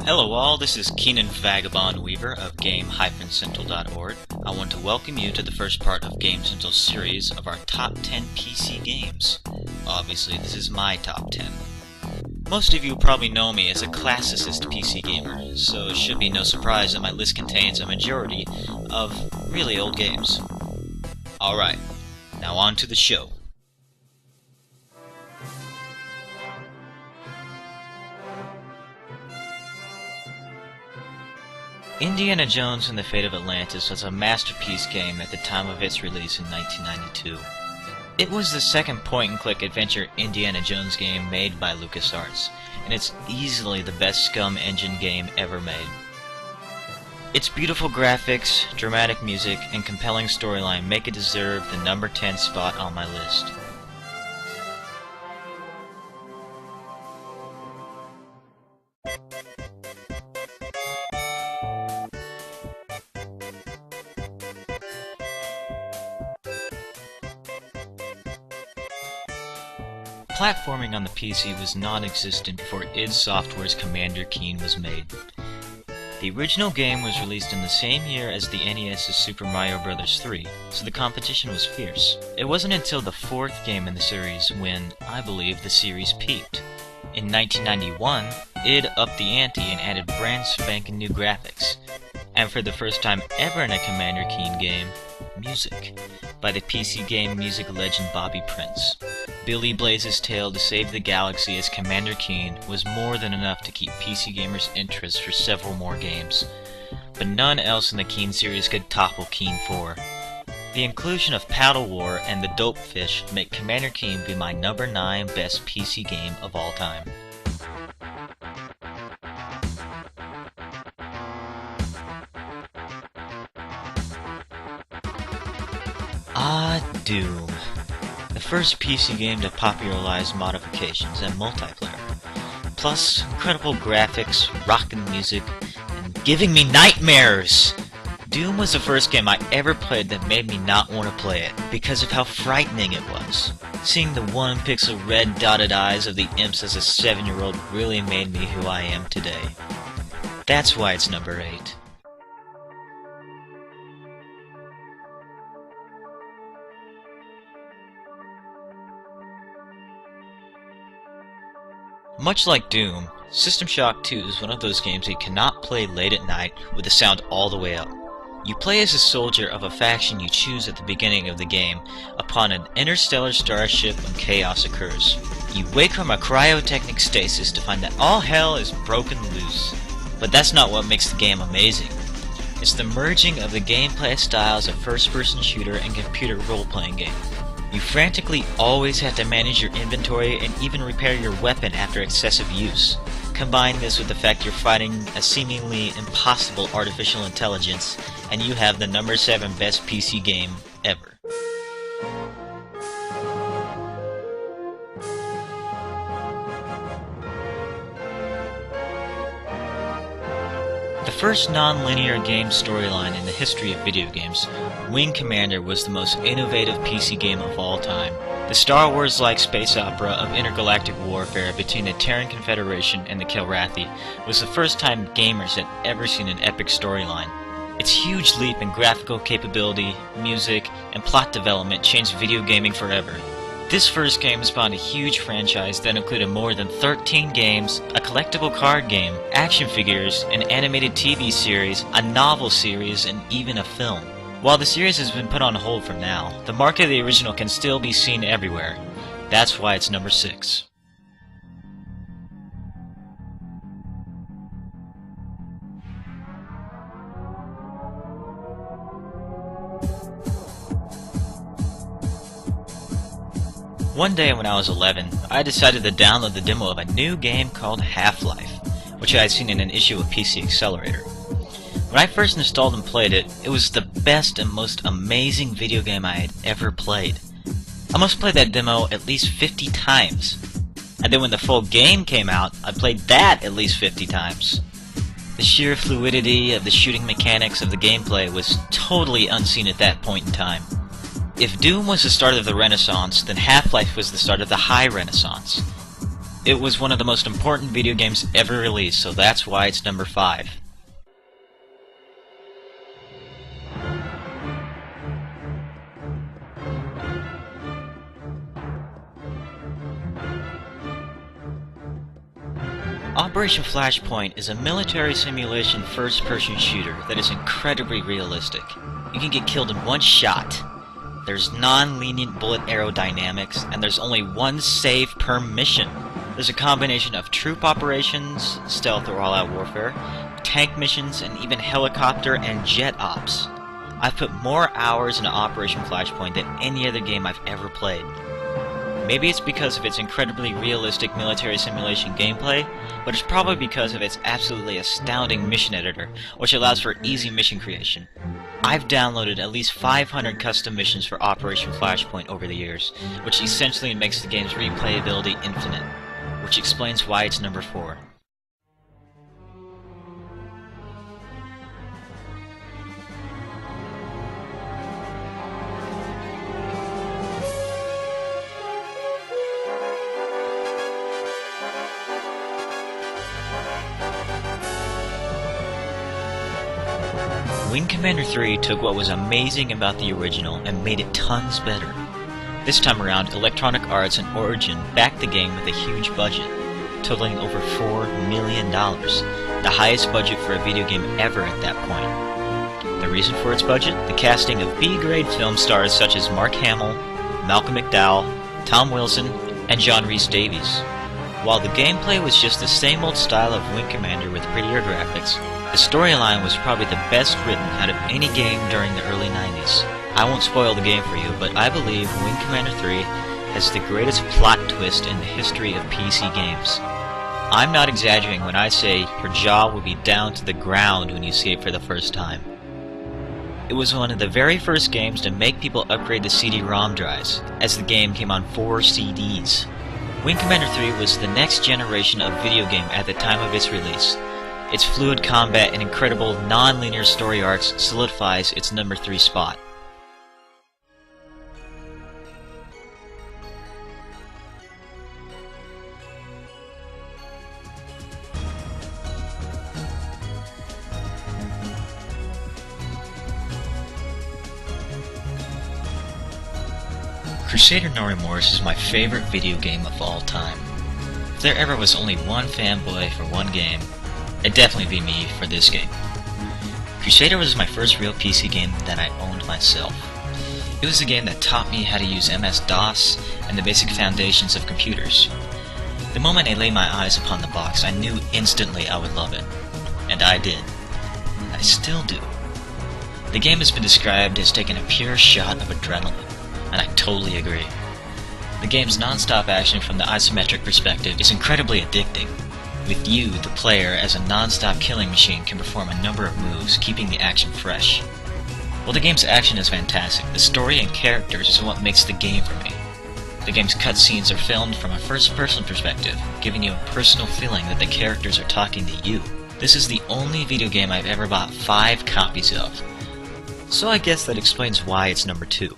Hello all, this is Keenan Vagabond Weaver of Game-Central.org. I want to welcome you to the first part of Game Central's series of our Top 10 PC games. Obviously, this is my top 10. Most of you probably know me as a classicist PC gamer, so it should be no surprise that my list contains a majority of really old games. Alright, now on to the show. Indiana Jones and the Fate of Atlantis was a masterpiece game at the time of its release in 1992. It was the second point-and-click adventure Indiana Jones game made by LucasArts, and it's easily the best SCUMM engine game ever made. Its beautiful graphics, dramatic music, and compelling storyline make it deserve the number 10 spot on my list. Platforming on the PC was non-existent before id Software's Commander Keen was made. The original game was released in the same year as the NES's Super Mario Bros. 3, so the competition was fierce. It wasn't until the fourth game in the series when, I believe, the series peaked. In 1991, id upped the ante and added brand spanking new graphics, and for the first time ever in a Commander Keen game, music, by the PC game music legend Bobby Prince. Billy Blaze's tale to save the galaxy as Commander Keen was more than enough to keep PC gamers' interest for several more games, but none else in the Keen series could topple Keen 4. The inclusion of Paddle War and the Dopefish make Commander Keen be my number 9 best PC game of all time. Doom. The first PC game to popularize modifications and multiplayer. Plus, incredible graphics, rockin' music, and giving me nightmares! Doom was the first game I ever played that made me not want to play it, because of how frightening it was. Seeing the 1-pixel red dotted eyes of the imps as a 7-year-old really made me who I am today. That's why it's number 8. Much like Doom, System Shock 2 is one of those games you cannot play late at night with the sound all the way up. You play as a soldier of a faction you choose at the beginning of the game upon an interstellar starship when chaos occurs. You wake from a cryotechnic stasis to find that all hell is broken loose. But that's not what makes the game amazing. It's the merging of the gameplay styles of first-person shooter and computer role-playing game. You frantically always have to manage your inventory and even repair your weapon after excessive use. Combine this with the fact you're fighting a seemingly impossible artificial intelligence, and you have the number 7 best PC game ever. The first non-linear game storyline in the history of video games, Wing Commander was the most innovative PC game of all time. The Star Wars-like space opera of intergalactic warfare between the Terran Confederation and the Kilrathi was the first time gamers had ever seen an epic storyline. Its huge leap in graphical capability, music, and plot development changed video gaming forever. This first game spawned a huge franchise that included more than 13 games, a collectible card game, action figures, an animated TV series, a novel series, and even a film. While the series has been put on hold for now, the mark of the original can still be seen everywhere. That's why it's number 6. One day when I was 11, I decided to download the demo of a new game called Half-Life, which I had seen in an issue of PC Accelerator. When I first installed and played it, it was the best and most amazing video game I had ever played. I must play that demo at least 50 times. And then when the full game came out, I played that at least 50 times. The sheer fluidity of the shooting mechanics of the gameplay was totally unseen at that point in time. If Doom was the start of the Renaissance, then Half-Life was the start of the High Renaissance. It was one of the most important video games ever released, so that's why it's number 5. Operation Flashpoint is a military simulation first-person shooter that is incredibly realistic. You can get killed in one shot. There's non-lenient bullet arrow dynamics, and there's only one save per mission. There's a combination of troop operations, stealth or all-out warfare, tank missions, and even helicopter and jet ops. I've put more hours into Operation Flashpoint than any other game I've ever played. Maybe it's because of its incredibly realistic military simulation gameplay, but it's probably because of its absolutely astounding mission editor, which allows for easy mission creation. I've downloaded at least 500 custom missions for Operation Flashpoint over the years, which essentially makes the game's replayability infinite, which explains why it's number 4. Wing Commander 3 took what was amazing about the original and made it tons better. This time around, Electronic Arts and Origin backed the game with a huge budget, totaling over $4 million, the highest budget for a video game ever at that point. The reason for its budget? The casting of B-grade film stars such as Mark Hamill, Malcolm McDowell, Tom Wilson, and John Rhys-Davies. While the gameplay was just the same old style of Wing Commander with prettier graphics, the storyline was probably the best written out of any game during the early 90s. I won't spoil the game for you, but I believe Wing Commander 3 has the greatest plot twist in the history of PC games. I'm not exaggerating when I say your jaw will be down to the ground when you see it for the first time. It was one of the very first games to make people upgrade to CD-ROM drives, as the game came on 4 CDs. Wing Commander 3 was the next generation of video game at the time of its release. Its fluid combat and incredible non-linear story arcs solidifies its number 3 spot. Crusader No Remorse is my favorite video game of all time. If there ever was only one fanboy for one game, it'd definitely be me for this game. Crusader was my first real PC game that I owned myself. It was the game that taught me how to use MS-DOS and the basic foundations of computers. The moment I laid my eyes upon the box, I knew instantly I would love it. And I did. I still do. The game has been described as taking a pure shot of adrenaline, and I totally agree. The game's non-stop action from the isometric perspective is incredibly addicting. With you, the player, as a non-stop killing machine, can perform a number of moves, keeping the action fresh. While the game's action is fantastic, the story and characters is what makes the game for me. The game's cutscenes are filmed from a first-person perspective, giving you a personal feeling that the characters are talking to you. This is the only video game I've ever bought 5 copies of. So I guess that explains why it's number 2.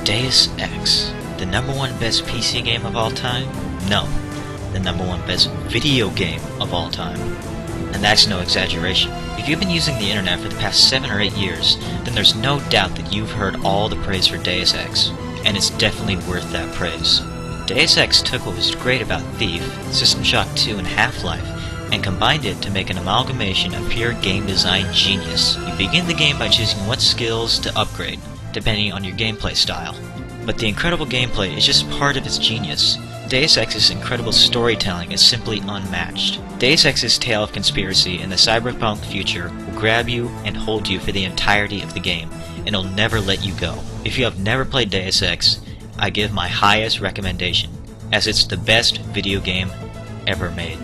Deus Ex, the number 1 best PC game of all time? No, the number 1 best video game of all time. And that's no exaggeration. If you've been using the internet for the past 7 or 8 years, then there's no doubt that you've heard all the praise for Deus Ex, and it's definitely worth that praise. Deus Ex took what was great about Thief, System Shock 2, and Half-Life, and combined it to make an amalgamation of pure game design genius. You begin the game by choosing what skills to upgrade, depending on your gameplay style. But the incredible gameplay is just part of its genius. Deus Ex's incredible storytelling is simply unmatched. Deus Ex's tale of conspiracy in the cyberpunk future will grab you and hold you for the entirety of the game, and it'll never let you go. If you have never played Deus Ex, I give my highest recommendation, as it's the best video game ever made.